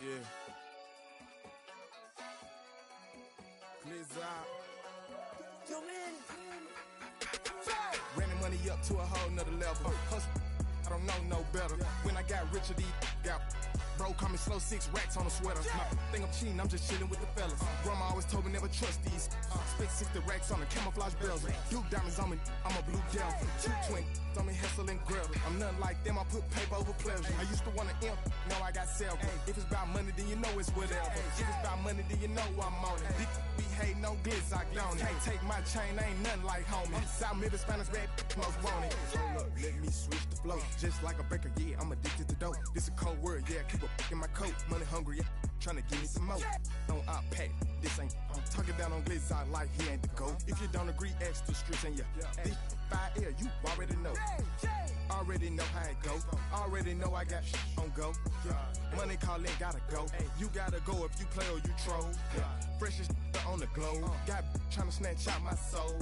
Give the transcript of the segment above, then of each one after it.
Yeah. Clears out. Yo, man. Running money up to a whole nother level. Hustle, I don't know no better. When I got richer, these got bro, call me slow 6 racks on a sweater. My think I'm cheating, I'm just chilling with the fellas. Grandma always told me never trust these. Spent 60 racks on the camouflage bells. Duke diamonds on me, I'm a blue devil. 220 on me, Hessel and Gretel. I'm nothing like them, I put paper over pleasure. I used to want to imp, now I got several. If it's about money, then you know it's whatever. If it's about money, then you know I'm on it. We hate no glitz, I don't. Can't take my chain, ain't nothing like homie. South Memphis, Spanish red, most want it. Hold up, let me switch the flow. Just like a baker, yeah, I'm addicted to dope. This a cold word, yeah, keep a in my coat. Money hungry, yeah, trying to give me some more. On op pack, this ain't. I'm talking down on glitz, I like he ain't the goat. If you don't agree, ask the streets and this 5L, you already know. Already know how it go. Already know I got on go. Money calling, gotta go. You gotta go if you play or you troll. Freshest on the globe. Got trying to snatch out my soul.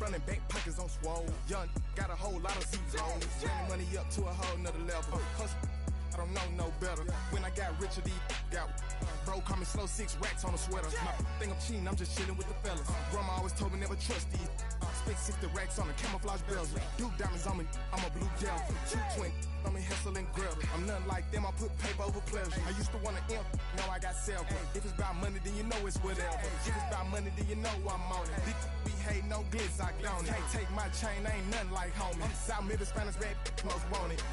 Running back pockets on swole. Young, got a whole lot of zeros. Running money up to a whole nother level. Hustle, I don't know no better. When I got richer, these got bro, call me slow 6 racks on a sweater. My think I'm cheating, I'm just chilling with the fellas. Grandma always told me never trust these. Spent 60 racks on the camouflage bells. Duke diamonds on me, I'm a blue devil. 220 on me, Hessel and Gretel. I'm nothing like them, I put paper over pleasure. I used to want to imp, now I got several. If it's about money, then you know it's whatever. If it's about money, then you know I'm on it. We hate no glitz, I don't. Can't take my chain, ain't nothing like homie. South Memphis, Spanish red, most want it.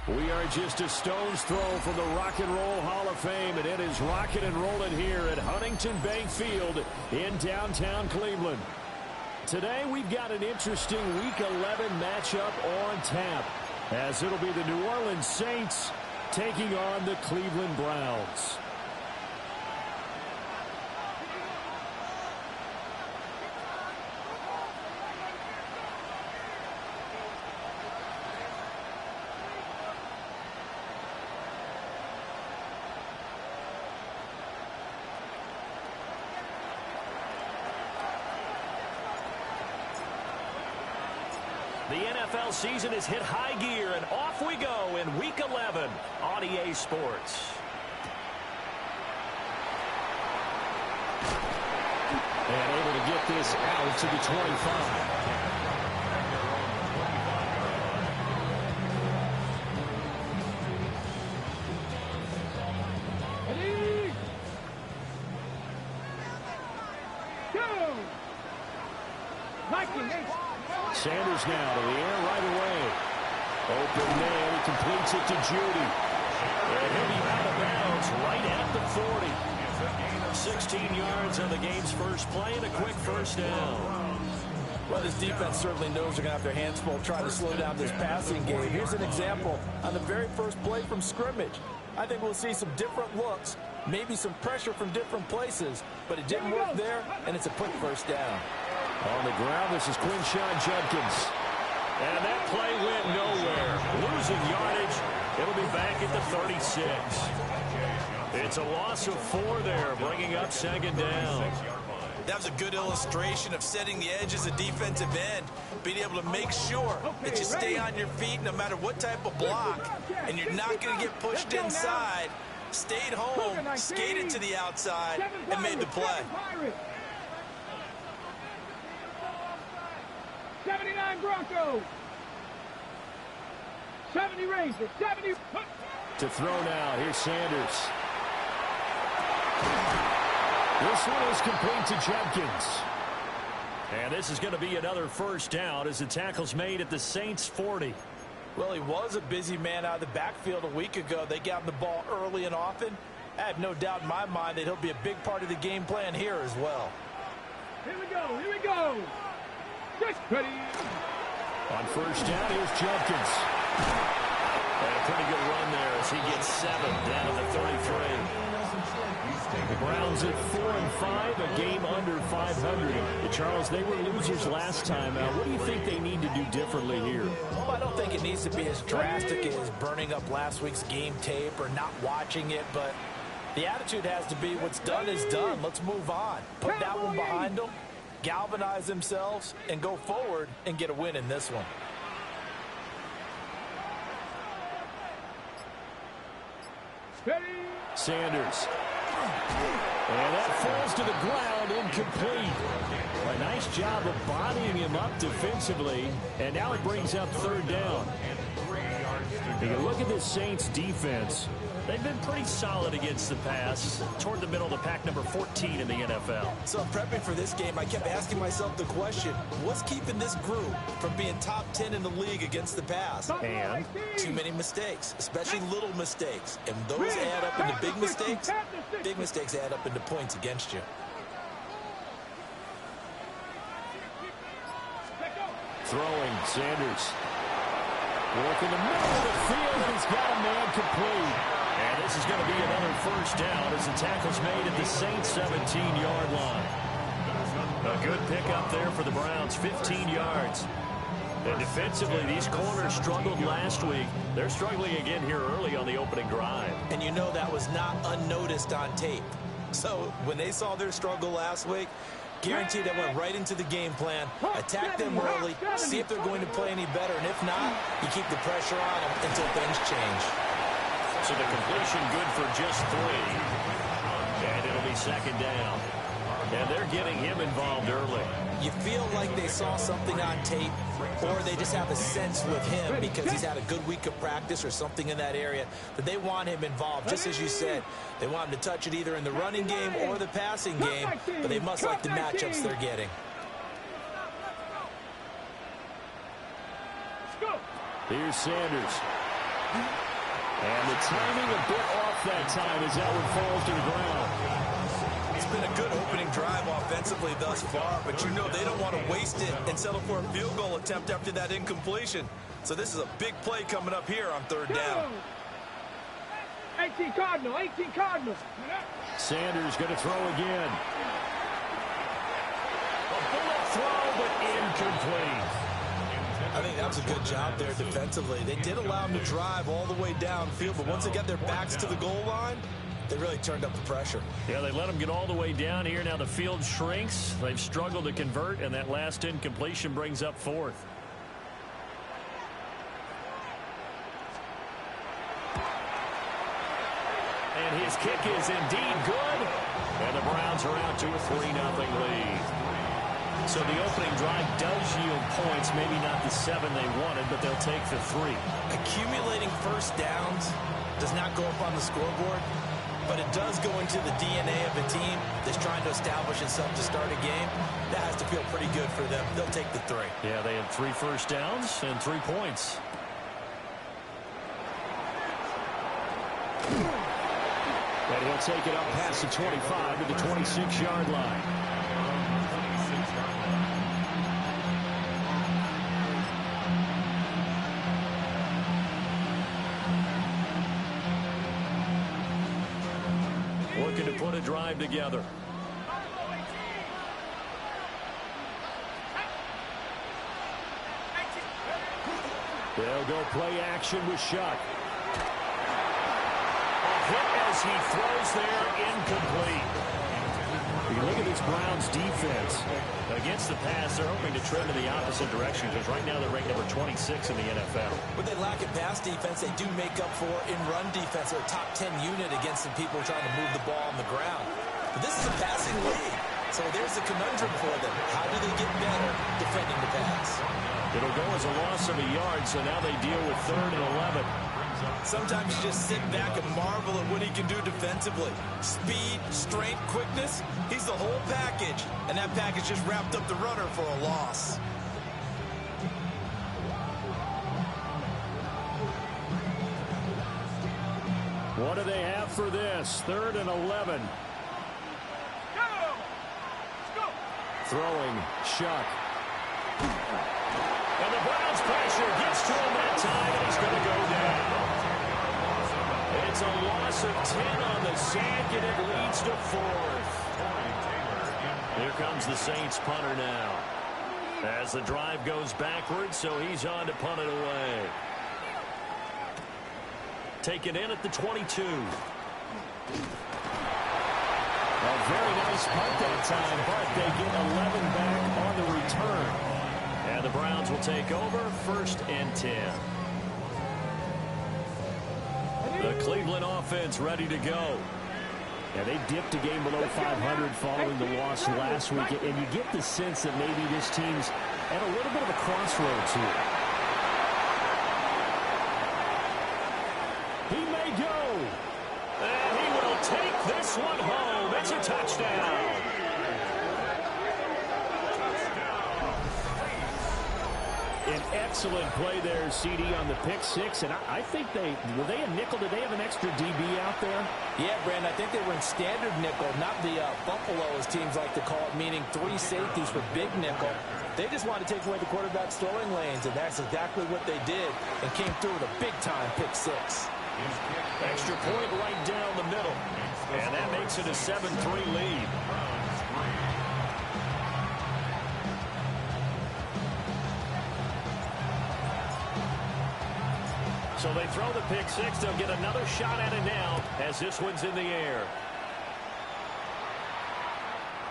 We are just a stone's throw from the Rock and Roll Hall of Fame, and it is rocking and rolling here at Huntington Bank Field in downtown Cleveland. Today we've got an interesting Week 11 matchup on tap, as it'll be the New Orleans Saints taking on the Cleveland Browns. The NFL season has hit high gear, and off we go in Week 11 on EA Sports. And able to get this out to the 25. Sanders now to the air right away. Open man, he completes it to Judy. And he'll be out of bounds right at the 40. 16 yards on the game's first play and a quick first down. Well, this defense certainly knows they're going to have their hands full trying to slow down this passing game. Here's an example on the very first play from scrimmage. I think we'll see some different looks. Maybe some pressure from different places, but it didn't work there, and it's a quick first down. On the ground, this is Quinshawn Judkins. And that play went nowhere. Losing yardage. It'll be back at the 36. It's a loss of 4 there, bringing up second down. That was a good illustration of setting the edge as a defensive end, being able to make sure that you stay on your feet no matter what type of block, and you're not going to get pushed inside. Stayed home, skated to the outside, and made the play. 79 Broncos. 70 Rangers. 70. To throw now. Here's Sanders. This one is complete to Judkins. And this is going to be another first down as the tackle's made at the Saints 40. Well, he was a busy man out of the backfield a week ago. They got him the ball early and often. I have no doubt in my mind that he'll be a big part of the game plan here as well. Here we go. Here we go. Just ready. On first down, here's Judkins. And a pretty good run there as he gets 7 down to the 33. The Browns at 4-5, a game under 500. Charles, they were losers last time. What do you think they need to do differently here? Well, I don't think it needs to be as drastic as burning up last week's game tape or not watching it, but the attitude has to be what's done is done. Let's move on. Put that one behind them, galvanize themselves, and go forward and get a win in this one. Sanders. And that falls to the ground, incomplete. A nice job of bodying him up defensively, and now it brings up third down. You look at this Saints defense. They've been pretty solid against the pass, toward the middle of the pack, number 14 in the NFL. So prepping for this game, I kept asking myself the question, what's keeping this group from being top 10 in the league against the pass? And too many mistakes, especially little mistakes. And those add up into big mistakes. Big mistakes add up into points against you. throwing, Sanders. Work in the middle of the field. He's got a man complete. And this is going to be another first down as the tackle's made at the Saints' 17-yard line. A good pickup there for the Browns, 15 yards. And defensively, these corners struggled last week. They're struggling again here early on the opening drive. And you know that was not unnoticed on tape. So when they saw their struggle last week, guaranteed that went right into the game plan. Attack them early, see if they're going to play any better. And if not, you keep the pressure on them until things change. So the completion good for just 3. And it'll be second down. And they're getting him involved early. You feel like they saw something on tape, or they just have a sense with him because he's had a good week of practice or something in that area that they want him involved. Just as you said, they want him to touch it either in the running game or the passing game, but they must like the matchups they're getting. Here's Sanders. And the timing a bit off that time as that one falls to the ground. It's been a good opening drive offensively thus far, but you know they don't want to waste it and settle for a field goal attempt after that incompletion. So this is a big play coming up here on third down. 18 Cardinal, 18 Cardinal. Sanders going to throw again. A bullet throw, but incomplete. I think that was a good job there defensively. They did allow them to drive all the way downfield, but once they got their backs to the goal line, they really turned up the pressure. Yeah, they let them get all the way down here. Now the field shrinks. They've struggled to convert, and that last incompletion brings up fourth. And his kick is indeed good. And the Browns are out to a 3-0 lead. So the opening drive does yield points, maybe not the 7 they wanted, but they'll take the 3. Accumulating first downs does not go up on the scoreboard, but it does go into the DNA of a team that's trying to establish itself to start a game. That has to feel pretty good for them. They'll take the 3. Yeah, they had 3 first downs and 3 points. And he'll take it up past the 25 to the 26-yard line. drive together. They'll go play action with Shuck. A hit as he throws there, incomplete. You can look at this Browns defense. Against the pass, they're hoping to trend in the opposite direction because right now they're ranked number 26 in the NFL. When they lack in pass defense, they do make up for in run defense. They're a top 10 unit against some people trying to move the ball on the ground. But this is a passing league, so there's a conundrum for them. How do they get better defending the pass? It'll go as a loss of a yard, so now they deal with 3rd and 11. Sometimes you just sit back and marvel at what he can do defensively. Speed, strength, quickness, he's the whole package. And that package just wrapped up the runner for a loss. What do they have for this? 3rd and 11. Throwing, Shuck. And the Browns pressure gets to him that time, and he's going to go down. It's a loss of 10 on the sack, and it leads to 4th. Here comes the Saints punter now. As the drive goes backwards, so he's on to punt it away. Taken in at the 22. A very nice punt that time, but they get 11 back on the return. And the Browns will take over 1st and 10. The Cleveland offense ready to go. And they dipped a game below 500 following the loss last week. And you get the sense that maybe this team's at a little bit of a crossroads here. He may go. And he will take this one home. It's a touchdown. An excellent play there, CD, on the pick six. And I think were they a nickel? Did they have an extra DB out there? Yeah, Brandon, I think they were in standard nickel, not the Buffalo, as teams like to call it, meaning 3 safeties for big nickel. They just wanted to take away the quarterback's throwing lanes, and that's exactly what they did, and came through with a big-time pick six. Extra point right down the middle. And that makes it a 7-3 lead. So they throw the pick six. They'll get another shot at it now as this one's in the air.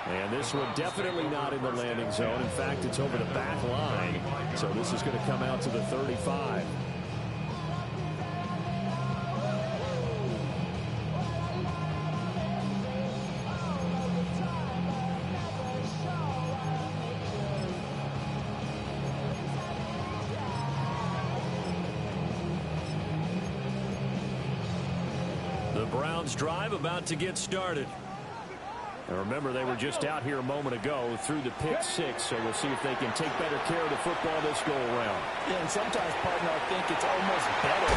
And this one definitely not in the landing zone. In fact, it's over the back line. So this is going to come out to the 35. Browns drive about to get started. And remember, they were just out here a moment ago through the pick six, so we'll see if they can take better care of the football this go around. Yeah, and sometimes, partner, I think it's almost better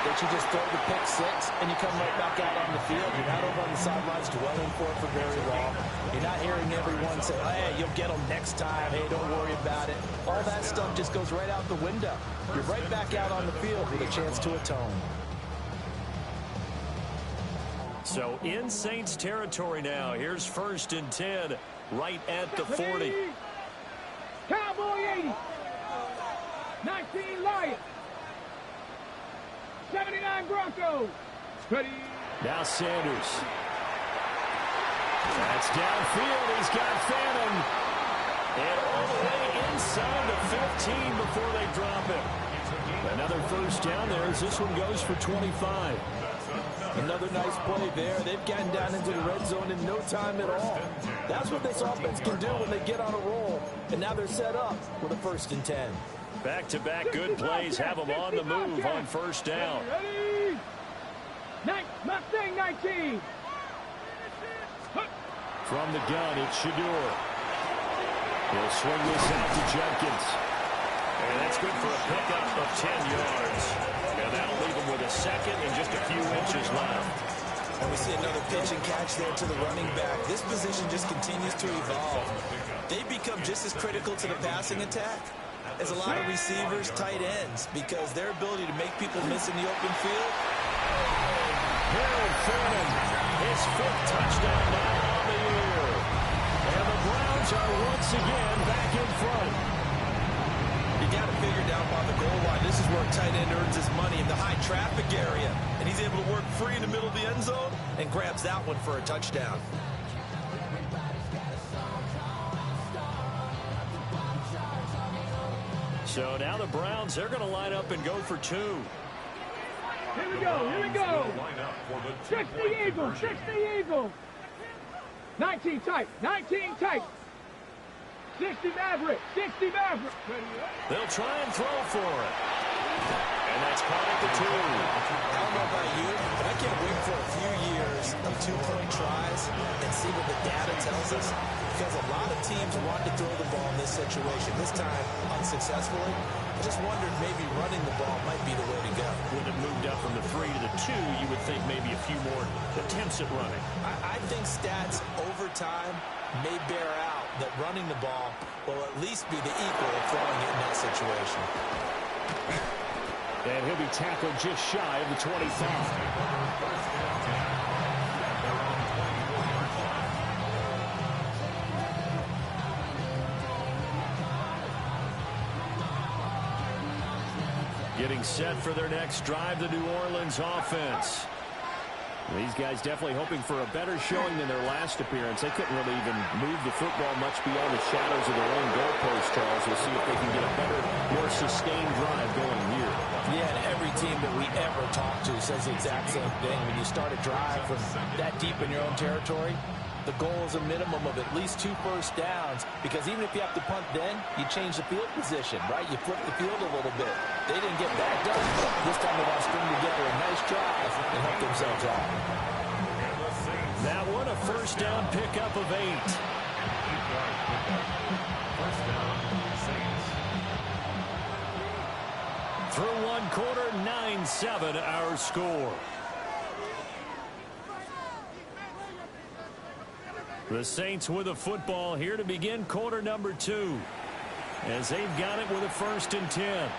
that you just throw the pick six and you come right back out on the field. You're not over on the sidelines dwelling for it for very long. You're not hearing everyone say, hey, you'll get them next time. Hey, don't worry about it. All that stuff just goes right out the window. You're right back out on the field with a chance to atone. So in Saints territory now. Here's 1st and 10 right at the 40. Cowboy 80. 19 Lions. 79 Broncos. Ready. Now Sanders. That's downfield. He's got Phantom. And all the way inside the 15 before they drop him. Another first down there as this one goes for 25. Another nice play there. They've gotten down into the red zone in no time at all. That's what this offense can do when they get on a roll. And now they're set up with a 1st and 10. Back-to-back good plays have them on the move on 1st down. Ready. Mustang 19. From the gun, it's Shadur. He'll swing this out to Jenkins. And that's good for a pickup of 10 yards. And that'll leave him with a second and just a few inches left. And we see another pitch and catch there to the running back. This position just continues to evolve. They become just as critical to the passing attack as a lot of receivers, tight ends, because their ability to make people miss in the open field. Harold Phantom His 5th touchdown now on the year. And the Browns are once again back in front. You got to figure down by the goal line. This is where a tight end earns his money, in the high traffic area. And he's able to work free in the middle of the end zone and grabs that one for a touchdown. So now the Browns, they're going to line up and go for 2. Here we go, here we go. 60 Eagles, 60 Eagles. 19 tight, 19 tight. 60 Maverick, 60 Maverick. They'll try and throw for it. And that's caught at the 2. I don't know about you, but I can't wait for a few years of 2-point tries and see what the data tells us. Because a lot of teams want to throw the ball in this situation. This time, unsuccessfully. I just wondered maybe running the ball might be the way to go. When it moved up from the 3 to the 2, you would think maybe a few more attempts at running. I think stats over time may bear out that running the ball will at least be the equal of throwing it in that situation. And he'll be tackled just shy of the 25. Getting set for their next drive, the New Orleans offense. These guys definitely hoping for a better showing than their last appearance. They couldn't really even move the football much beyond the shadows of their own goalpost, Charles. We'll see if they can get a better, more sustained drive going here. Yeah, and every team that we ever talk to says the exact same thing. When you start a drive from that deep in your own territory, the goal is a minimum of at least 2 first downs, because even if you have to punt then, you change the field position, right? You flip the field a little bit. They didn't get that done. This time they got to string together a nice drive and help themselves out. That one a first down pickup of 8. Through 1 quarter, 9-7 our score. The Saints with a football here to begin quarter number 2, as they've got it with a 1st and 10.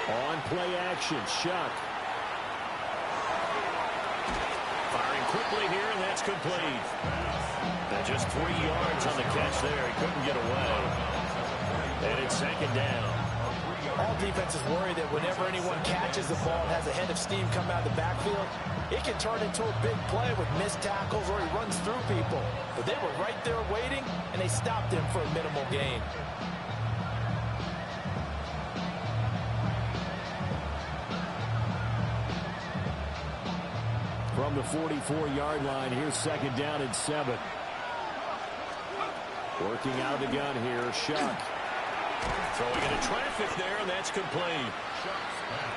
On play action, Shuck. Firing quickly here, and that's complete. And just 3 yards on the catch there. He couldn't get away. And it's 2nd down. All defenses worry that whenever anyone catches the ball and has a head of steam come out of the backfield, it can turn into a big play with missed tackles or he runs through people. But they were right there waiting, and they stopped him for a minimal gain. From the 44-yard line, here's 2nd down and 7. Working out of the gun here, Shuck. Throwing into traffic there, and that's complete.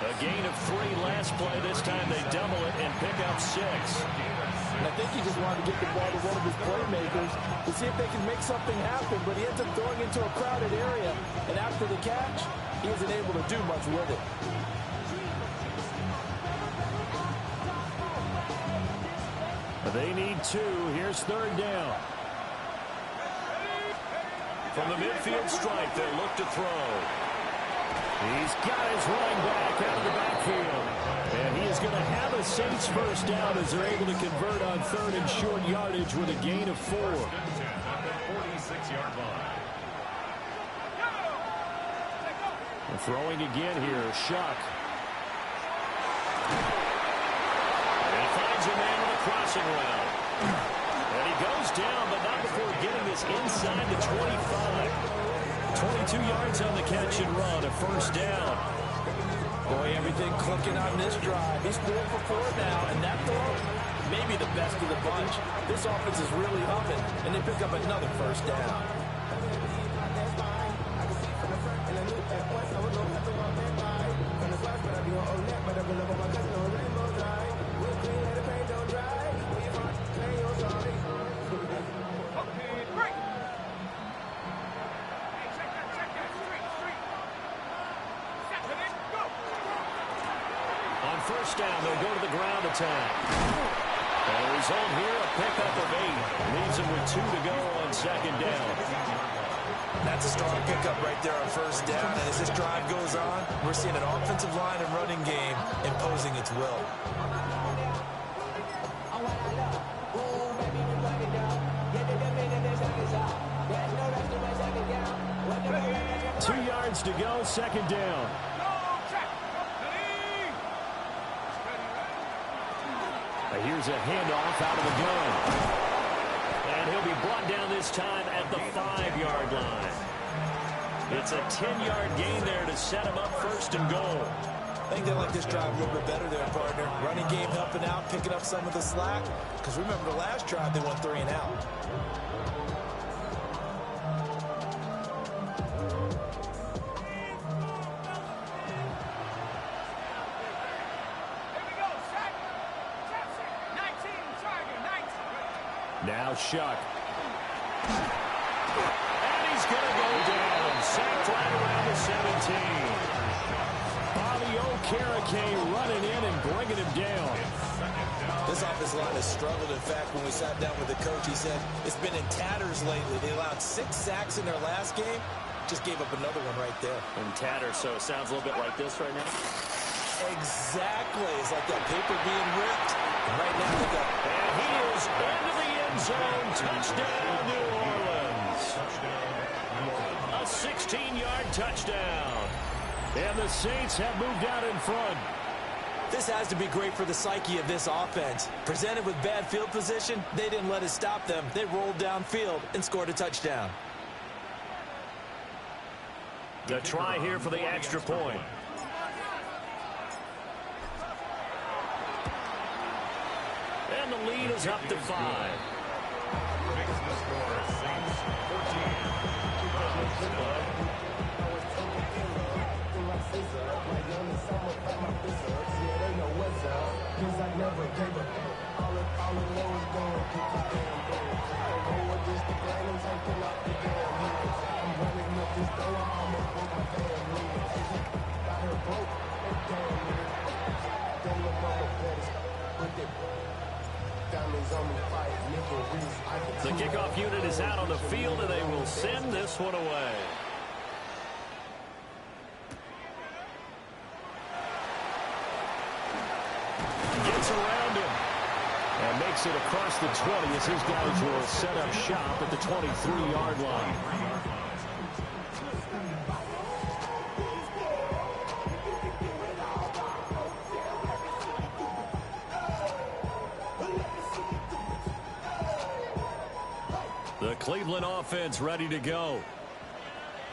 A gain of 3 last play. This time they double it and pick up 6. And I think he just wanted to get the ball to one of his playmakers to see if they can make something happen, but he ends up throwing into a crowded area. And after the catch, he isn't able to do much with it. They need 2. Here's 3rd down. From the midfield stripe, they look to throw. He's got his running back out of the backfield. And he is going to have a Saints first down as they're able to convert on 3rd and short yardage with a gain of 4. 46-yard line. Throwing again here, Shuck. A man with a crossing route. And he goes down, but not before getting this inside the 25. 22 yards on the catch and run, a 1st down. Boy, everything clicking on this drive. He's 4 for 4 now, and that throw may be the best of the bunch. This offense is really humming, and they pick up another 1st down. first down. They'll go to the ground attack. And the result here, a pickup of 8. Leaves them with 2 to go on second down. That's a strong pickup right there on first down. And as this drive goes on, we're seeing an offensive line and running game imposing its will. 2 yards to go, second down. Here's a handoff out of the gun. And he'll be brought down this time at the 5-yard line. It's a 10-yard gain there to set him up first and goal. I think they like this drive a little bit better there, partner. Running game helping out, picking up some of the slack. Because remember the last drive, they went 3 and out. Now Shuck. And he's going to go down. Sacked right around the 17. Bobby Okereke running in and bringing him down. This offensive line has struggled. In fact, when we sat down with the coach, he said it's been in tatters lately. They allowed 6 sacks in their last game. Just gave up another one right there. In tatters, so it sounds a little bit like this right now. Exactly. It's like that paper being ripped. And right now they got... And he is into the end zone. Touchdown, New Orleans. A 16-yard touchdown. And the Saints have moved out in front. This has to be great for the psyche of this offense. Presented with bad field position, they didn't let it stop them. They rolled downfield and scored a touchdown. The try here for the extra point. And the lead is up to 5. Makes the score Saints 14. The kickoff unit is out on the field, and they will send this one away. Gets around him and makes it across the 20 as his guys will set up shop at the 23-yard line. The Cleveland offense ready to go.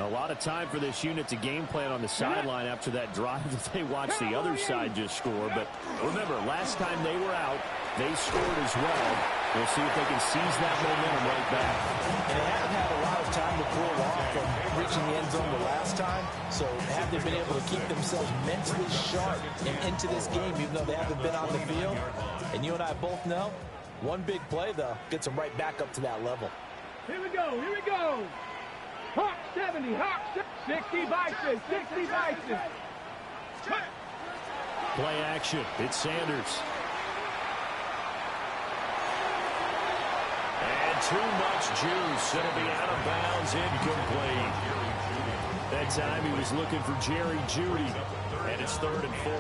A lot of time for this unit to game plan on the sideline after that drive that they watched the other side just score. But remember, last time they were out, they scored as well. We'll see if they can seize that momentum right back. And they haven't had a lot of time to pull off from reaching the end zone the last time. So have they been able to keep themselves mentally sharp and into this game, even though they haven't been on the field? And you and I both know, one big play, though, gets them right back up to that level. Here we go, here we go. Hawk 70, Hawk 60 Bison, 60 Bison. Play action. It's Sanders. And too much juice. It'll be out of bounds, incomplete. That time he was looking for Jerry Jeudy. And it's 3rd and 4.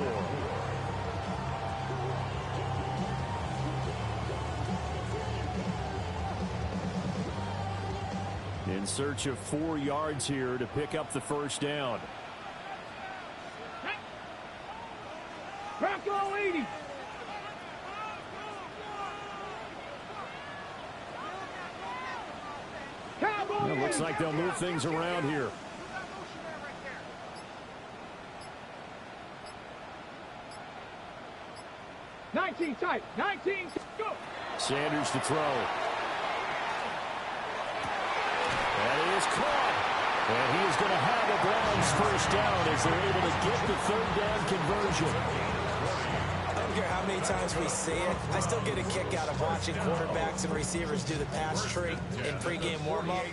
In search of 4 yards here to pick up the first down. Bronco 80. Cowboy It looks like they'll move things around here. Nineteen tight, 19, go. Sanders to throw. And he is caught. And he is going to have a Browns first down as they're able to get the 3rd down conversion. I don't care how many times we see it. I still get a kick out of watching quarterbacks and receivers do the pass tree in pregame warm-up.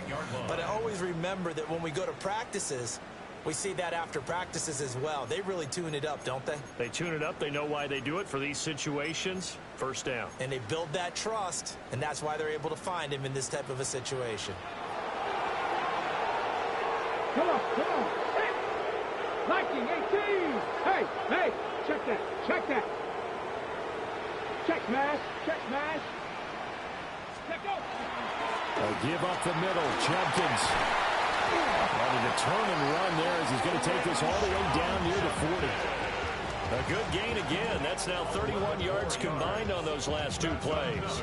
But I always remember that when we go to practices, We see that after practices as well. They really tune it up, don't they? They tune it up. They know why they do it for these situations. First down. And they build that trust, and that's why they're able to find him in this type of a situation. Come on, come on. Hey. 19, 18. Hey, hey, check that, check that. Check smash, check smash. Check go. They give up the middle. Judkins wanting to turn and run there as he's going to take this all the way down near the 40. A good gain again. That's now 31 yards combined on those last two plays.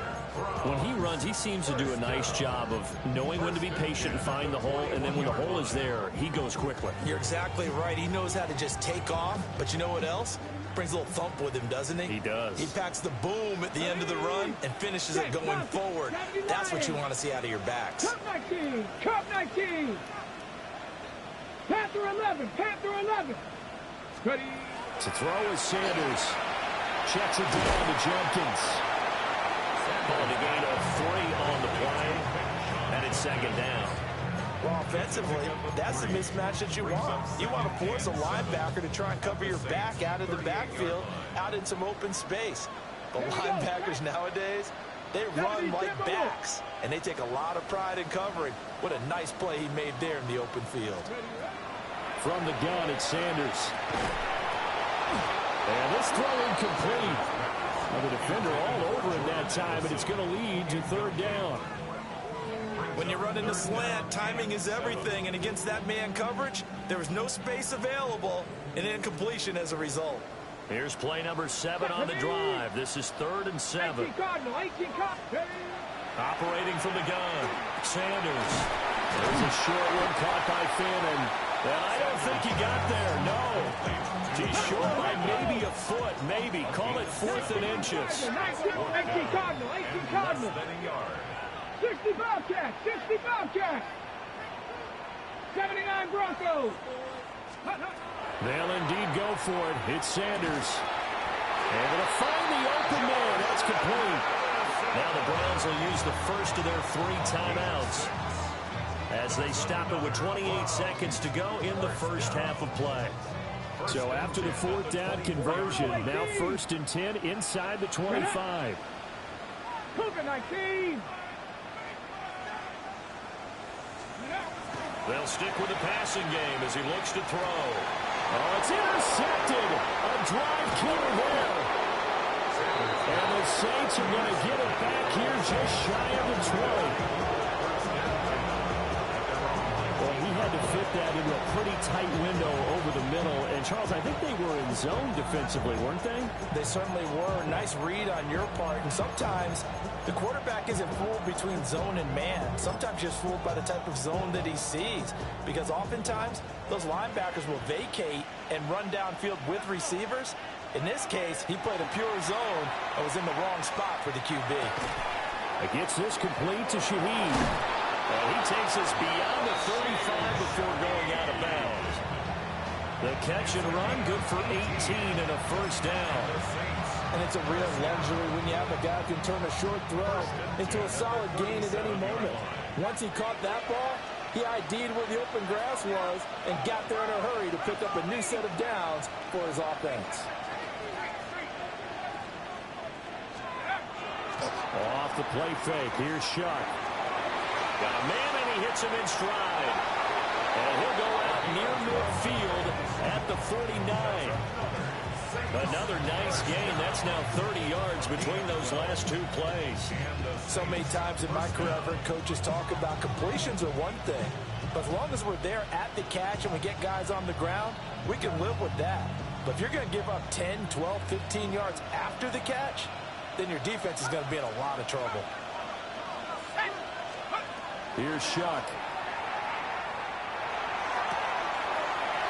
When he runs, he seems to do a nice job of knowing when to be patient and find the hole, and then when the hole is there, he goes quickly. You're exactly right. He knows how to just take off, but you know what else? Brings a little thump with him, doesn't he? He does. He packs the boom at the end of the run and finishes it going forward. That's what you want to see out of your backs. Cup 19, Cup 19. Panther 11, Panther 11. Ready. To throw is Sanders. Checks it down to Judkins. And a gain of 3 on the play. And it's second down. Well, offensively, that's the mismatch that you want. You want to force a linebacker to try and cover your back out of the backfield, out in some open space. But linebackers nowadays, they run like backs, and they take a lot of pride in covering. What a nice play he made there in the open field. From the gun, it's Sanders. And this throw incomplete. Now the defender all over him that time, and it's going to lead to third down. When you run in the slant, timing is everything, and against that man coverage, there was no space available, and incompletion as a result. Here's play number 7 on the drive. This is 3rd and 7. 18 Cardinal, 18 Cardinal. Operating from the gun, Sanders. There's a short one caught by Finn, and I don't think he got there, no. He's short by maybe a foot, maybe. Call it 4th and inches. 18 Cardinal, 18 Cardinal. 60 Bobcats, 60 Bobcats. 79 Broncos. They'll indeed go for it. It's Sanders. Able to find the open man. That's complete. Now the Browns will use the first of their 3 timeouts as they stop it with 28 seconds to go in the first half of play. So after the 4th down conversion, now 1st and 10 inside the 25. Cougar 19. They'll stick with the passing game as he looks to throw. Oh, it's intercepted. A drive killer there. And the Saints are going to get it back here just shy of the 20. Well, he had to fit that into a pretty tight window over the middle. And, Charles, I think they were in zone defensively, weren't they? They certainly were. Nice read on your part. And sometimes the quarterback isn't fooled between zone and man. Sometimes just fooled by the type of zone that he sees. Because oftentimes, those linebackers will vacate and run downfield with receivers. In this case, he played a pure zone and was in the wrong spot for the QB. It gets this complete to Shaheed. And he takes us beyond the 35 before going out of bounds. The catch and run, good for 18 and a first down. And it's a real luxury when you have a guy who can turn a short throw into a solid gain at any moment. Once he caught that ball, he ID'd where the open grass was and got there in a hurry to pick up a new set of downs for his offense. Off the play fake, here's Shuck. Got a man and he hits him in stride. And he'll go out near midfield at the 49. Another nice gain. That's now 30 yards between those last 2 plays. So many times in my career, I've heard coaches talk about completions are one thing. But as long as we're there at the catch and we get guys on the ground, we can live with that. But if you're going to give up 10, 12, 15 yards after the catch, then your defense is going to be in a lot of trouble. Here's Shuck.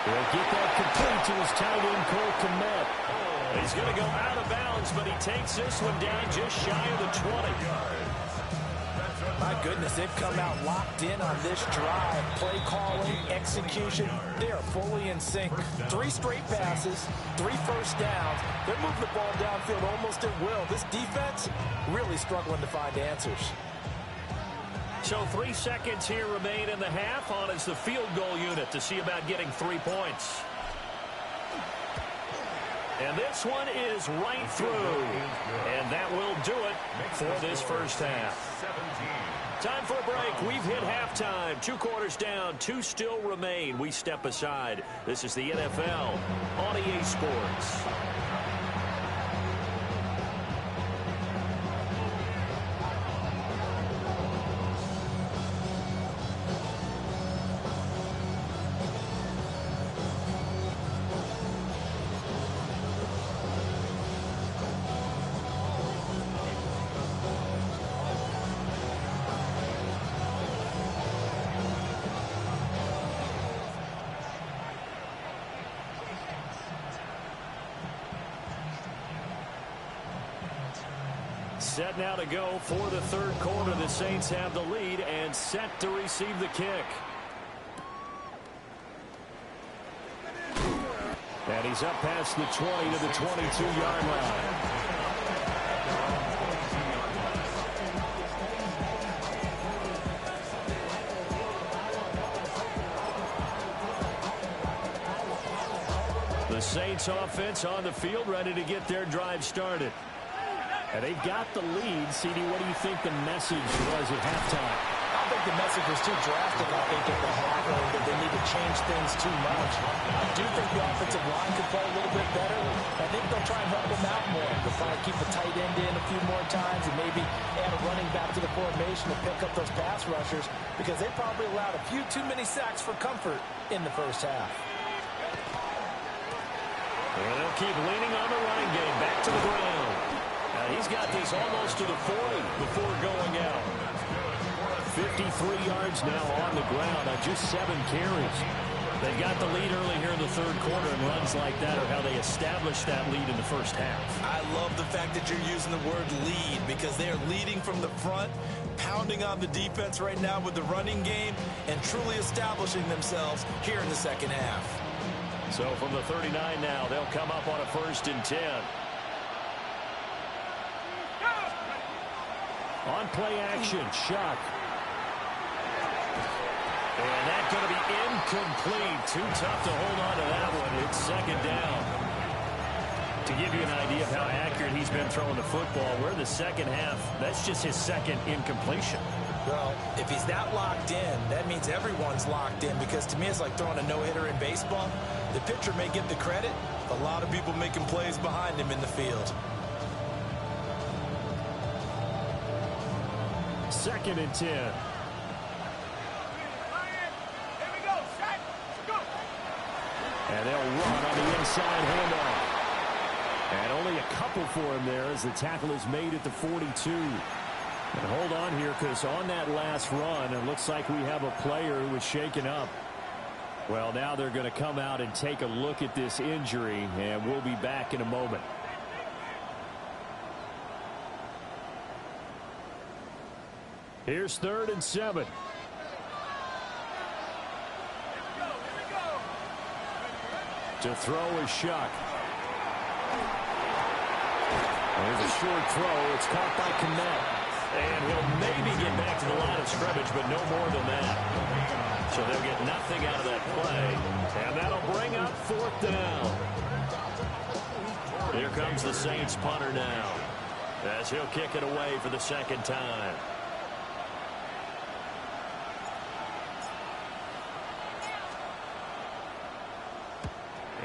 He'll get that complete to his tight end, Cole Kmet. He's going to go out of bounds, but he takes this one down just shy of the 20. My goodness, they've come out locked in on this drive. Play calling, execution, they are fully in sync. 3 straight passes, 3 first downs. They're moving the ball downfield almost at will. This defense really struggling to find answers. So 3 seconds here remain in the half. On is the field goal unit to see about getting 3 points. And this one is right through. And that will do it for this first half. Time for a break. We've hit halftime. 2 quarters down. 2 still remain. We step aside. This is the NFL on EA Sports. Set now to go for the third quarter. The Saints have the lead and set to receive the kick. And he's up past the 20 to the 22-yard line. The Saints offense on the field, ready to get their drive started. And they've got the lead. CD, what do you think the message was at halftime? I don't think the message was too drastic. I think at the half that they need to change things too much. I do think the offensive line could play a little bit better. I think they'll try and help them out more. They'll try to keep the tight end in a few more times and maybe add a running back to the formation to pick up those pass rushers because they probably allowed a few too many sacks for comfort in the first half. And they'll keep leaning on the running game. Back to the ground. He's got this almost to the 40 before going out. 53 yards now on the ground on just 7 carries. They got the lead early here in the third quarter, and runs like that are how they established that lead in the first half. I love the fact that you're using the word lead because they are leading from the front, pounding on the defense right now with the running game, and truly establishing themselves here in the second half. So from the 39 now, they'll come up on a 1st and 10. On play action, Shock. And that's going to be incomplete. Too tough to hold on to that one. It's 2nd down. To give you an idea of how accurate he's been throwing the football, we're in the second half. That's just his 2nd incompletion. Well, if he's that locked in, that means everyone's locked in because to me it's like throwing a no-hitter in baseball. The pitcher may get the credit, a lot of people making plays behind him in the field. 2nd and 10. And they'll run on the inside handoff. And only a couple for him there as the tackle is made at the 42. And hold on here because on that last run, it looks like we have a player who was shaken up. Well, now they're going to come out and take a look at this injury, and we'll be back in a moment. Here's 3rd and 7. To throw is Shock. There's a short throw. It's caught by Kmet. And he'll maybe get back to the line of scrimmage, but no more than that. So they'll get nothing out of that play. And that'll bring up 4th down. Here comes the Saints punter now, as he'll kick it away for the 2nd time.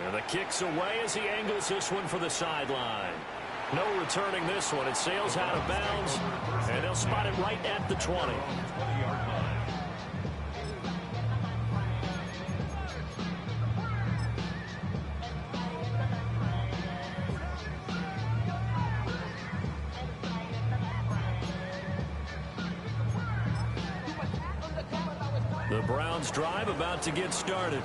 And the kick's away as he angles this one for the sideline. No returning this one. It sails out of bounds, and they'll spot it right at the 20. The Browns' drive about to get started.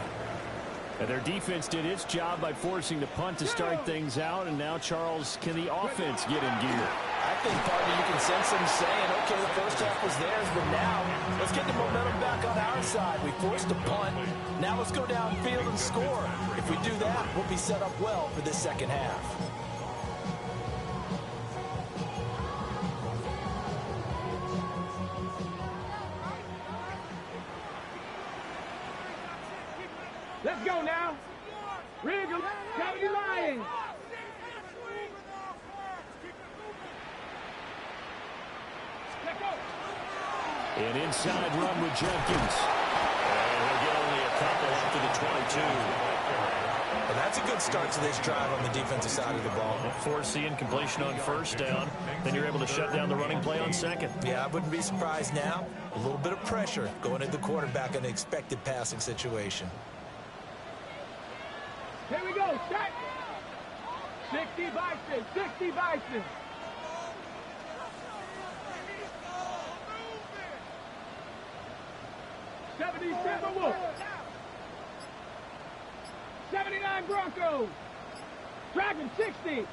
And their defense did its job by forcing the punt to start things out. And now, Charles, can the offense get in gear? I think, partner, you can sense them saying, okay, the first half was theirs, but now let's get the momentum back on our side. We forced a punt. Now let's go downfield and score. If we do that, we'll be set up well for this second half. Let's go now. Wriggle. 70 Lions. Let's go. An inside run with Jenkins. And he'll get only a couple after the 22. Well, that's a good start to this drive on the defensive side of the ball. Force the incompletion on first down. Then you're able to shut down the running play on second. Yeah, I wouldn't be surprised now. A little bit of pressure going at the quarterback in an expected passing situation. Here we go. Set. 60 Bison. 60 Bison. '77 Wolf. 79 Broncos. Dragon 60.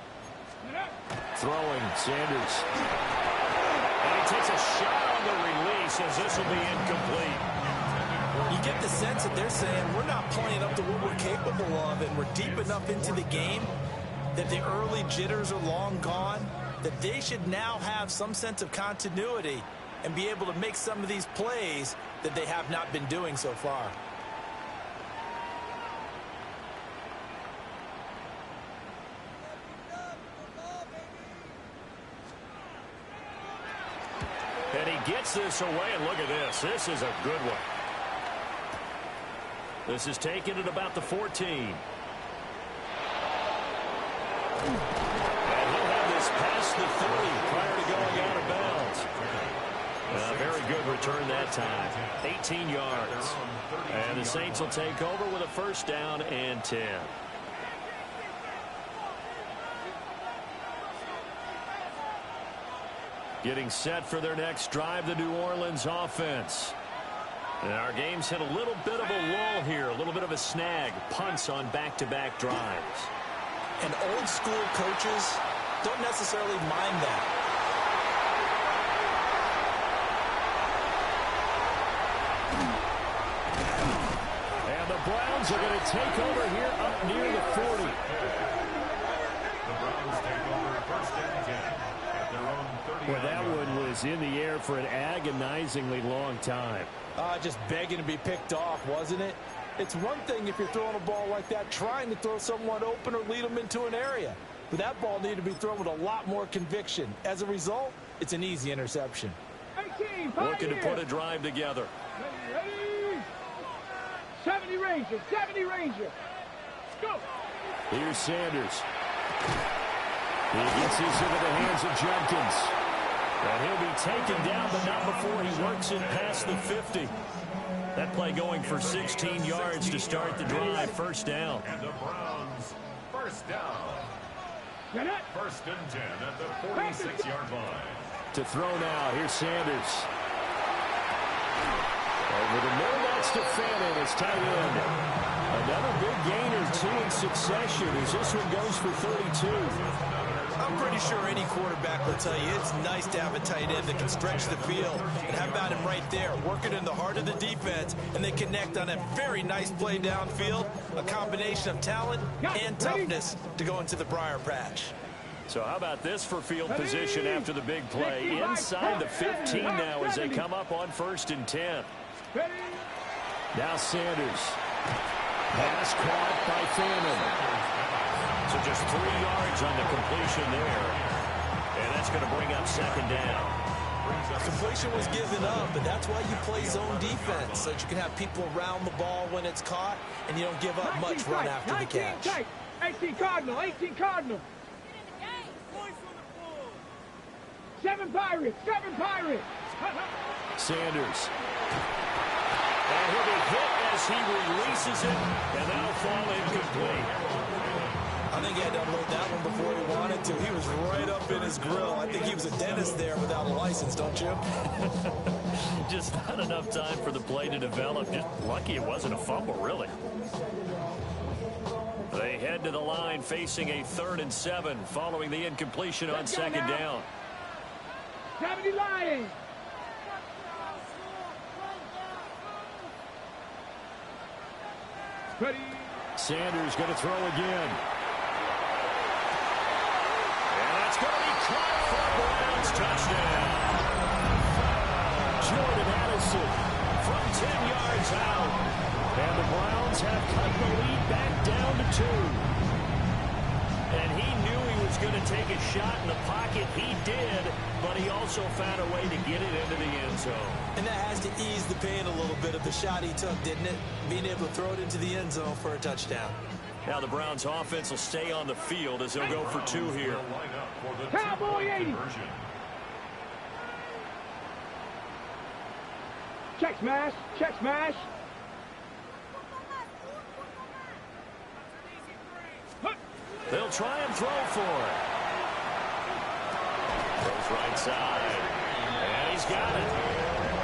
Throwing, Sanders. And he takes a shot on the release as this will be incomplete. You get the sense that they're saying we're not playing up to what we're capable of, and we're deep enough into the game that the early jitters are long gone, that they should now have some sense of continuity and be able to make some of these plays that they have not been doing so far. And he gets this away, and look at this. This is a good one. This is taken at about the 14. And he'll have this past the 30 prior to going out of bounds. Very good return that time. 18 yards. And the Saints will take over with a first down and 10. Getting set for their next drive, the New Orleans offense. And our game's hit a little bit of a lull here, a little bit of a snag. Punts on back-to-back drives. And old school coaches don't necessarily mind that. And the Browns are going to take over here up near the 40. The Browns take over first and 10 at their own 30. Well, that one was in the air for an agonizingly long time. Just begging to be picked off, wasn't it? It's one thing if you're throwing a ball like that, trying to throw someone open or lead them into an area. But that ball needed to be thrown with a lot more conviction. As a result, it's an easy interception. 18, Looking to put a drive together. Ready. 70 Ranger. 70 Ranger. Go. Here's Sanders. He gets this into the hands of Jenkins. And he'll be taken down, but not before he works it past the 50. That play going for 16 yards to start the drive. First down. And the Browns, first down. First and 10 at the 46-yard line. To throw now. Here's Sanders. Over the middle, that's to Fannin as tight end. Another big gainer, 2 in succession as this one goes for 32. I'm pretty sure any quarterback will tell you it's nice to have a tight end that can stretch the field. And how about him right there, working in the heart of the defense, and they connect on a very nice play downfield, a combination of talent and toughness to go into the briar patch. So how about this for field position after the big play? Inside the 15 now as they come up on first and 10. Now Sanders. Pass caught by Fannin. So just 3 yards on the completion there. And that's going to bring up second down. Completion was given up, but that's why you play zone defense, so that you can have people around the ball when it's caught, and you don't give up much run after the catch. 18 Cardinal, 18 Cardinal. 7 Pirates, 7 Pirates. Sanders. And he'll be hit as he releases it, and that'll fall incomplete. I think he had to unload that one before he wanted to. He was right up in his grill. I think he was a dentist there without a license, don't you? Just not enough time for the play to develop. Just lucky it wasn't a fumble, really. They head to the line facing a 3rd and 7 following the incompletion on second down. 70 Lions. Ready. Sanders going to throw again. And that's going to be caught for a Browns touchdown. Jordan Addison from 10 yards out. And the Browns have cut the lead back down to 2. And he knew he was going to take a shot in the pocket. He did, but he also found a way to get it into the end zone. And that has to ease the pain a little bit of the shot he took, didn't it? Being able to throw it into the end zone for a touchdown. Now the Browns offense will stay on the field as they'll go for 2 here. Cowboy 80. Check smash. Check smash. They'll try and throw for it. Goes right side. And he's got it.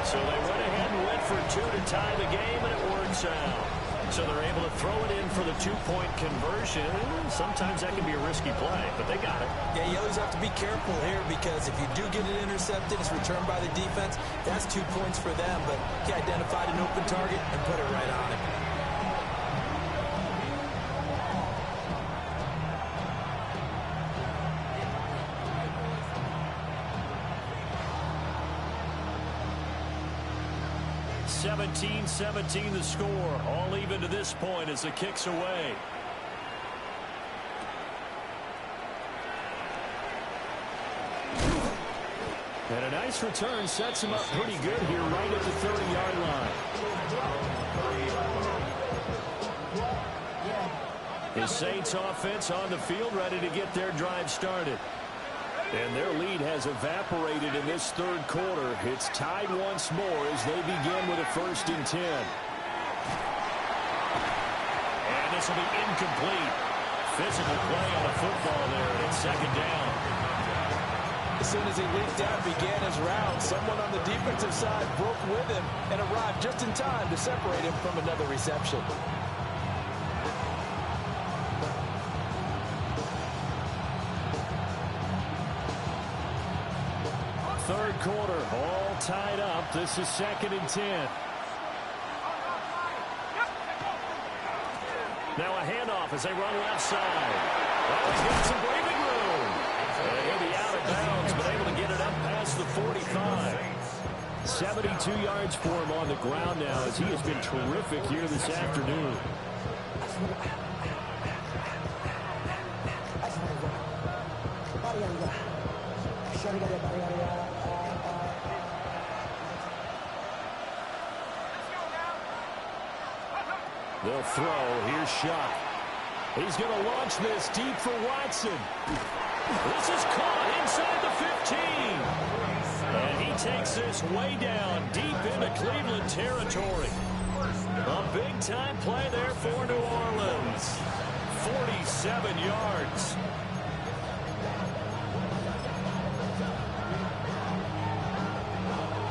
So they went ahead and went for 2 to tie the game, and it works out. So they're able to throw it in for the 2-point conversion. Sometimes that can be a risky play, but they got it. Yeah, you always have to be careful here because if you do get it intercepted, it's returned by the defense. That's 2 points for them, but he identified an open target and put it right on him. (17-17) the score. All even to this point as the kick's away. And a nice return sets him up pretty good here right at the 30-yard line. His Saints offense on the field ready to get their drive started. And their lead has evaporated in this third quarter. It's tied once more as they begin with a 1st and 10. And this will be incomplete. Physical play on the football there, and it's 2nd down. As soon as he leaped out, began his round, someone on the defensive side broke with him and arrived just in time to separate him from another reception. Third quarter, all tied up. This is 2nd and 10. Now a handoff as they run left side. Oh, he's got some breathing room. And he'll be out of bounds, but able to get it up past the 45. 72 yards for him on the ground now as he has been terrific here this afternoon. They'll throw. Here's Shuck. He's going to launch this deep for Watson. This is caught inside the 15. And he takes this way down deep into Cleveland territory. A big-time play there for New Orleans. 47 yards.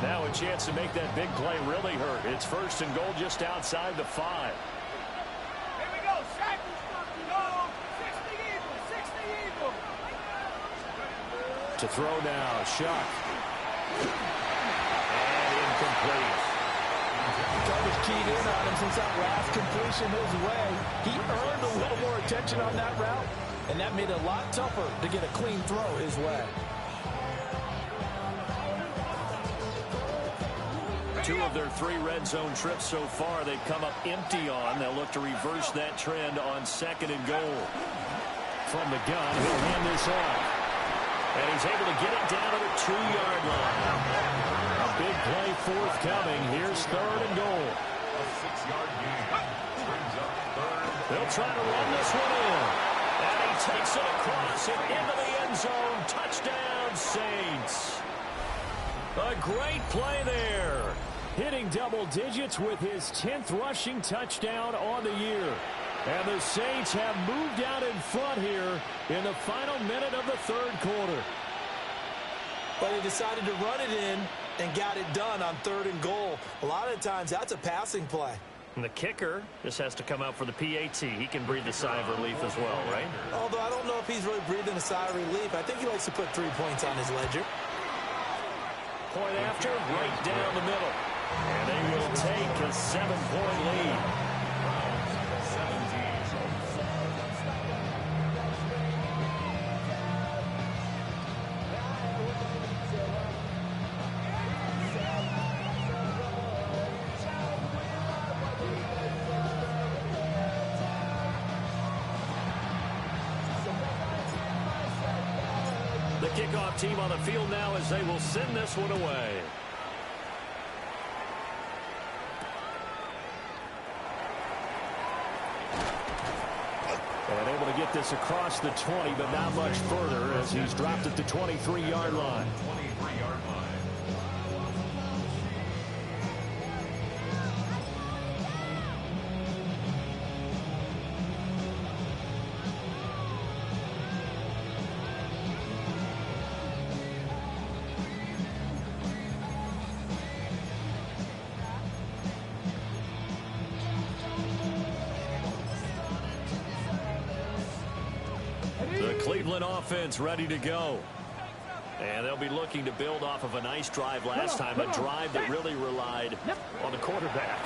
Now a chance to make that big play really hurt. It's 1st and goal just outside the 5. To throw now, Shuck. And incomplete. Coverage keyed in on him since that last completion his way. He earned a little more attention on that route, and that made it a lot tougher to get a clean throw his way. 2 of their 3 red zone trips so far they've come up empty on. They'll look to reverse that trend on 2nd and goal. From the gun, he'll hand this off. And he's able to get it down to the 2-yard line. A big play forthcoming. Here's 3rd and goal. A 6-yard gain. Brings up 3rd. They'll try to run this one in. And he takes it across and into the end zone. Touchdown, Saints. A great play there. Hitting double digits with his 10th rushing touchdown on the year. And the Saints have moved out in front here in the final minute of the third quarter. But he decided to run it in and got it done on 3rd and goal. A lot of times that's a passing play. And the kicker just has to come out for the PAT. He can breathe a sigh of relief as well, right? Although I don't know if he's really breathing a sigh of relief. I think he likes to put 3 points on his ledger. Point after, right down the middle. And they will take a 7-point lead. kickoff team on the field now as they will send this one away. And able to get this across the 20, but not much further as he's dropped at the 23-yard line. 23-yard line. The Cleveland offense ready to go. And they'll be looking to build off of a nice drive last time, a drive that really relied on the quarterback.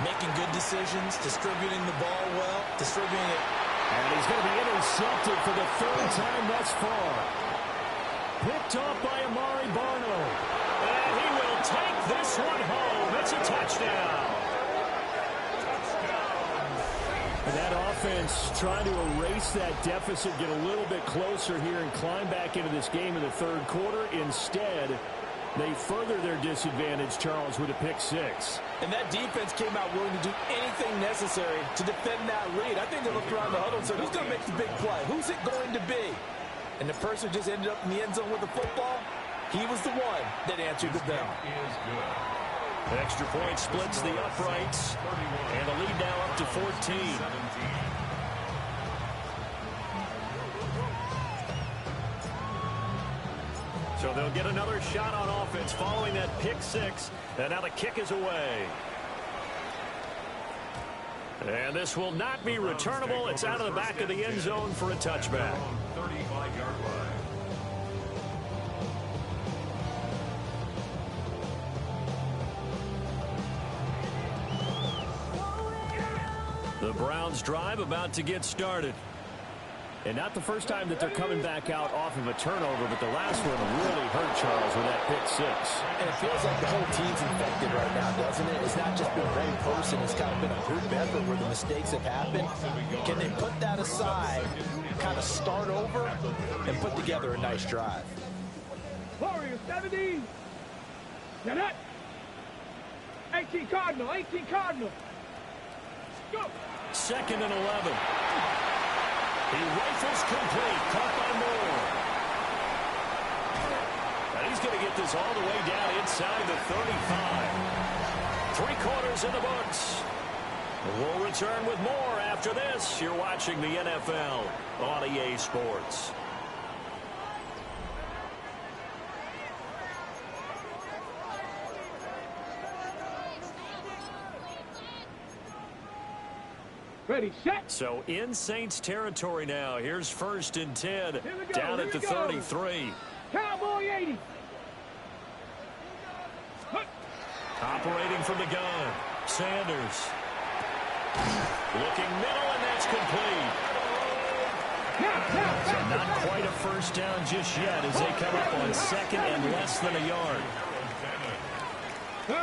Making good decisions, distributing the ball well, distributing it. And he's going to be intercepted for the third time thus far. Picked off by Amari Barno. And he will take this one home. It's a touchdown. And that offense trying to erase that deficit, get a little bit closer here and climb back into this game in the third quarter. Instead, they further their disadvantage, Charles, with a pick six. And that defense came out willing to do anything necessary to defend that lead. I think they looked around the huddle and said, who's going to make the big play? Who's it going to be? And the person who just ended up in the end zone with the football, he was the one that answered the bell. Extra point splits the uprights, and the lead now up to 14. So they'll get another shot on offense following that pick six, and now the kick is away. And this will not be returnable. It's out of the back of the end zone for a touchback. 35-yard line. The Browns drive about to get started. And not the first time that they're coming back out off of a turnover, but the last one really hurt Charles with that pick six. And it feels like the whole team's infected right now, doesn't it? It's not just been one person. It's kind of been a group effort where the mistakes have happened. Can they put that aside, kind of start over, and put together a nice drive? Warriors 70. Get it. 18 Cardinal, 18 Cardinal. Go. 2nd and 11. He rifles complete, caught by Moore. And he's going to get this all the way down inside the 35. 3 quarters in the books. We'll return with more after this. You're watching the NFL on EA Sports. Ready, set. So in Saints territory now. Here's 1st and 10 down at the 33. Cowboy 80. Operating from the gun. Sanders. Looking middle, and that's complete. So not quite a first down just yet as they come up on 2nd and less than a yard. 10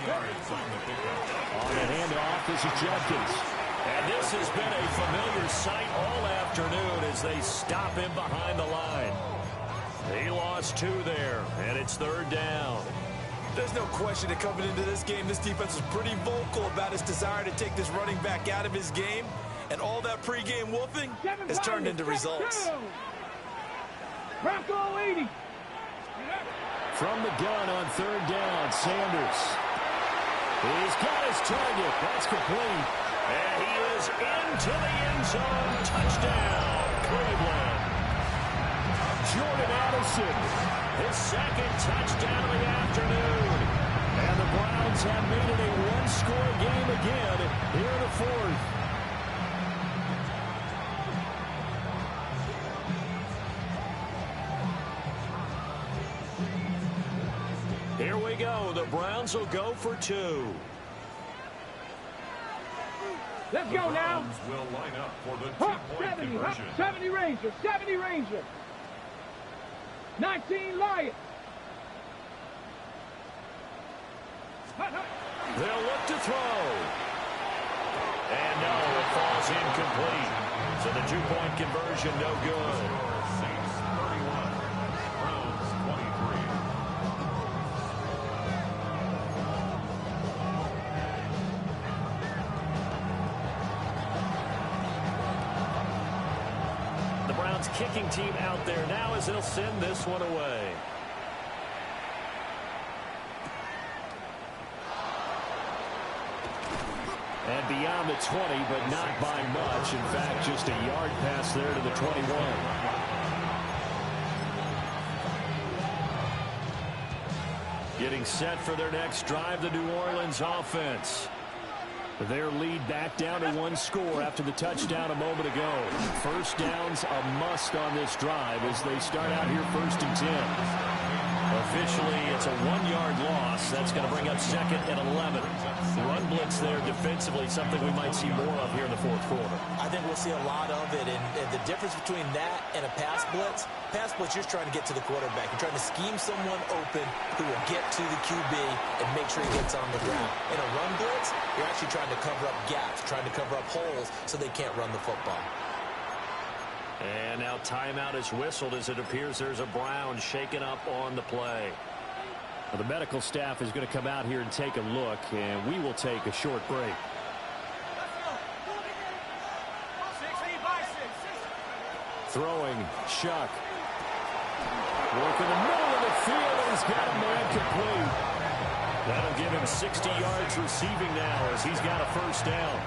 yards on the pickup. On the handoff, this is Judkins. And this has been a familiar sight all afternoon as they stop him behind the line. He lost 2 there, and it's 3rd down. There's no question that coming into this game, this defense is pretty vocal about its desire to take this running back out of his game. And all that pregame wolfing has turned into results. Bronco 80. From the gun on 3rd down, Sanders. He's got his target. That's complete. And he is into the end zone. Touchdown, Cleveland. Jordan Addison, his 2nd touchdown of the afternoon. And the Browns have made it a one-score game again here in the 4th. Here we go. The Browns will go for 2. Let's go now. Will line up for the Hop, 2-point 70, hop, conversion. 70 Ranger, 70 Ranger. 19 Lions. They'll look to throw. And no, it falls incomplete. So the 2-point conversion no good. Saints 31, kicking team out there now as they'll send this one away. And beyond the 20, but not by much. In fact, just a yard pass there to the 21. Getting set for their next drive, the New Orleans offense. Their lead back down to one score after the touchdown a moment ago. First down's a must on this drive as they start out here 1st and 10. Officially, it's a 1-yard loss. That's going to bring up 2nd and 11. Run blitz there defensively, something we might see more of here in the 4th quarter. I think we'll see a lot of it, and the difference between that and a pass blitz, you're just trying to get to the quarterback. You're trying to scheme someone open who will get to the QB and make sure he gets on the ground. In a run blitz, you're actually trying to cover up gaps, trying to cover up holes so they can't run the football. And now timeout is whistled as it appears there's a Brown shaken up on the play. Well, the medical staff is going to come out here and take a look, and we will take a short break. Throwing, Shuck. Work in the middle of the field, and he's got a man complete. That'll give him 60 yards receiving now as he's got a first down.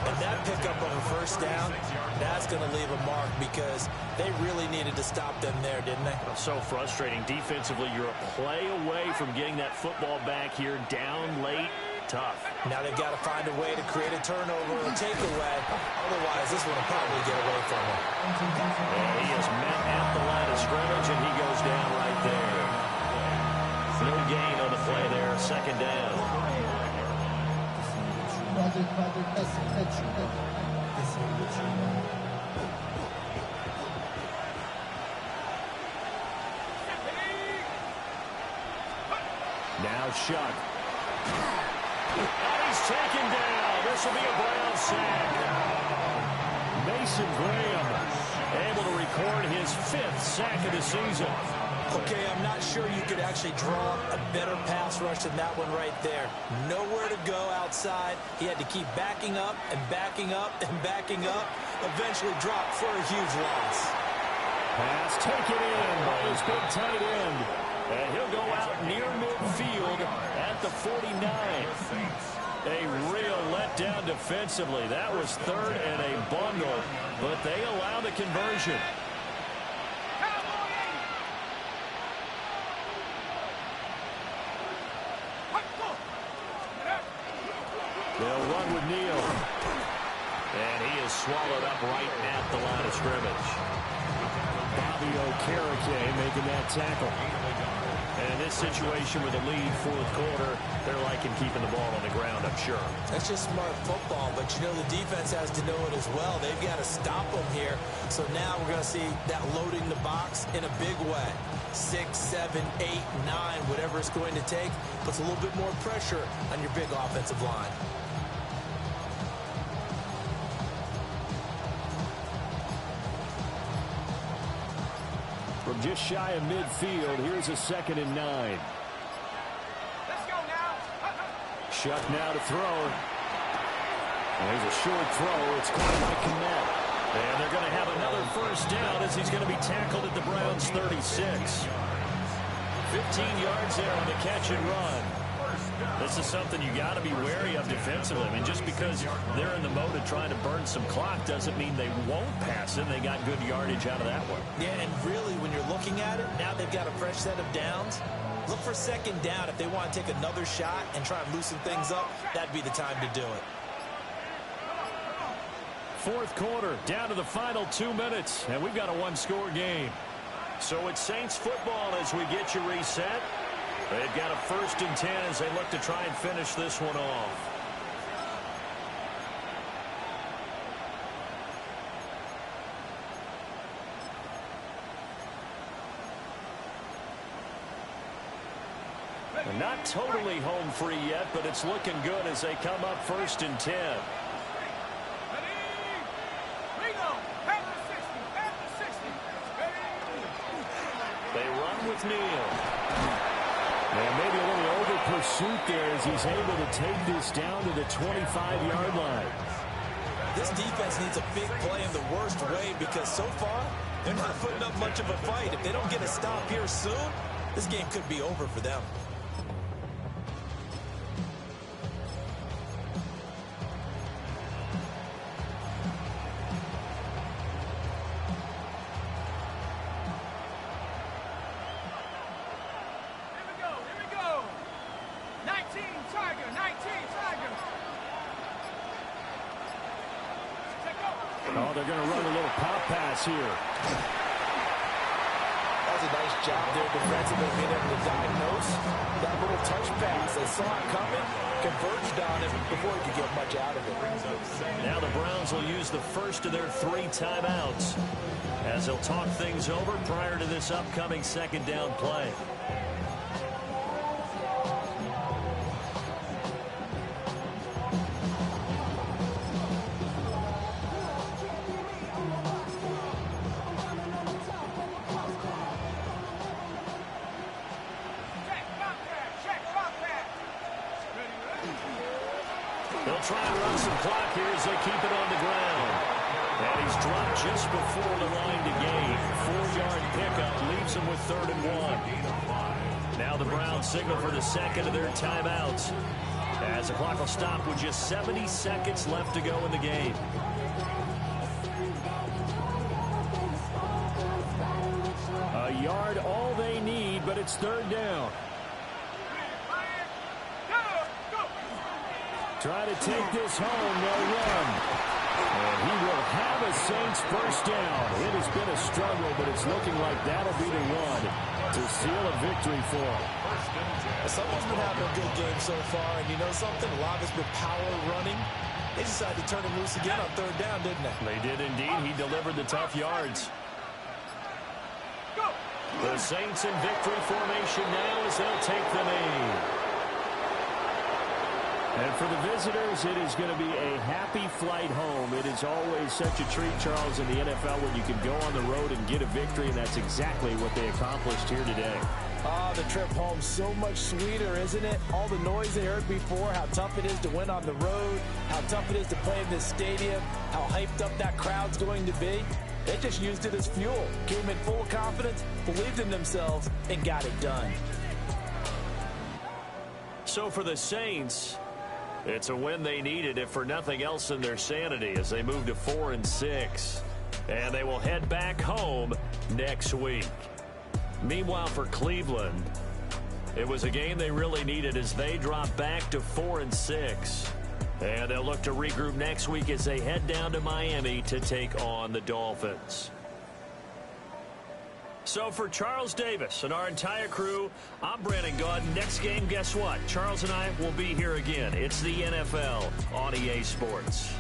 And that pickup on a first down, that's going to leave a mark because they really needed to stop them there, didn't they? So frustrating. Defensively, you're a play away from getting that football back here down late. Tough. Now they've got to find a way to create a turnover or takeaway. Otherwise, this one will probably get away from him. And he is met at the line of scrimmage, and he goes down right there. No gain on the play there. 2nd down. Now Shuck. And he's taken down. This will be a Brown sack. Mason Graham able to record his 5th sack of the season. Okay, I'm not sure you could actually draw a better pass rush than that one right there. Nowhere to go outside. He had to keep backing up and backing up and backing up. Eventually dropped for a huge loss. Pass taken in by his big tight end. And he'll go out near midfield at the 49. A real letdown defensively. That was 3rd and a bundle, but they allow the conversion. They'll run with Neal. And he is swallowed up right at the line of scrimmage. Bobby Okereke making that tackle. And in this situation with a lead 4th quarter, they're liking keeping the ball on the ground, I'm sure. That's just smart football, but you know the defense has to know it as well. They've got to stop them here. So now we're going to see that loading the box in a big way. 6, 7, 8, 9, whatever it's going to take, puts a little bit more pressure on your big offensive line. From just shy of midfield, here's a 2nd and 9. Let's go now. Shuck now to throw. And there's a short throw. It's caught by Kmet. And they're going to have another first down as he's going to be tackled at the Browns' 36. 15 yards there on the catch and run. This is something you got to be wary of defensively. I mean, just because they're in the mode of trying to burn some clock doesn't mean they won't pass it. They got good yardage out of that one. Yeah, and really, when you're looking at it, now they've got a fresh set of downs. Look for 2nd down. If they want to take another shot and try and loosen things up, that'd be the time to do it. 4th quarter, down to the final 2 minutes, and we've got a 1-score game. So it's Saints football as we get you reset. They've got a 1st and 10 as they look to try and finish this one off. They're not totally home free yet, but it's looking good as they come up 1st and 10. They run with Neal. And maybe a little over pursuit there as he's able to take this down to the 25-yard line. This defense needs a big play in the worst way because so far They're not putting up much of a fight. If they don't get a stop here soon, this game could be over for them. Oh, they're going to run a little pop pass here. That was a nice job there defensively, being able to diagnose that little touch pass. They saw it coming, converged on it before he could get much out of it. Now the Browns will use the first of their 3 timeouts as they'll talk things over prior to this upcoming second down play. They'll try and run some clock here as they keep it on the ground. And he's dropped just before the line to gain. 4-yard pickup leaves him with 3rd and 1. Now the Browns signal for the second of their timeouts as the clock will stop with just 70 seconds left to go in the game. A yard all they need, but it's 3rd down. Try to take this home, they'll run. And he will have a Saints first down. It has been a struggle, but it's looking like that'll be the one to seal a victory for him. Someone's been having a good game so far, and you know something? A lot of it's been power running. They decided to turn him loose again on 3rd down, didn't they? They did indeed. He delivered the tough yards. The Saints in victory formation now as they'll take the lead. And for the visitors, it is going to be a happy flight home. It is always such a treat, Charles, in the NFL when you can go on the road and get a victory, and that's exactly what they accomplished here today. The trip home so much sweeter, isn't it? All the noise they heard before, how tough it is to win on the road, how tough it is to play in this stadium, how hyped up that crowd's going to be. They just used it as fuel, came in full of confidence, believed in themselves, and got it done. So for the Saints, it's a win they needed, if for nothing else than their sanity, as they move to 4-6. And they will head back home next week. Meanwhile, for Cleveland, it was a game they really needed as they drop back to 4-6. And they'll look to regroup next week as they head down to Miami to take on the Dolphins. So for Charles Davis and our entire crew, I'm Brandon Gaudin. Next game, guess what? Charles and I will be here again. It's the NFL on EA Sports.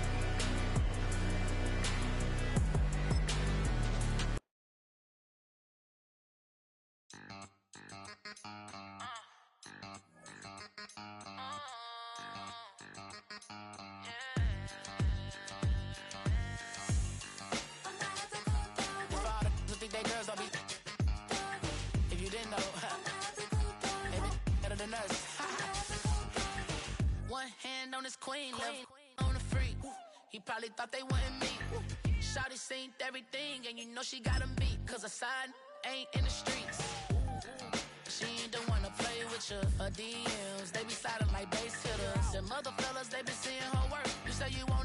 One hand on his queen, left on the freak. He probably thought they wouldn't meet. Shawty seen everything, and you know she got him beat. Cause her side ain't in the streets. She ain't the one to play with you. Her DMs, they be sliding like base hitters. Them other fellas, they be seeing her work. You say you want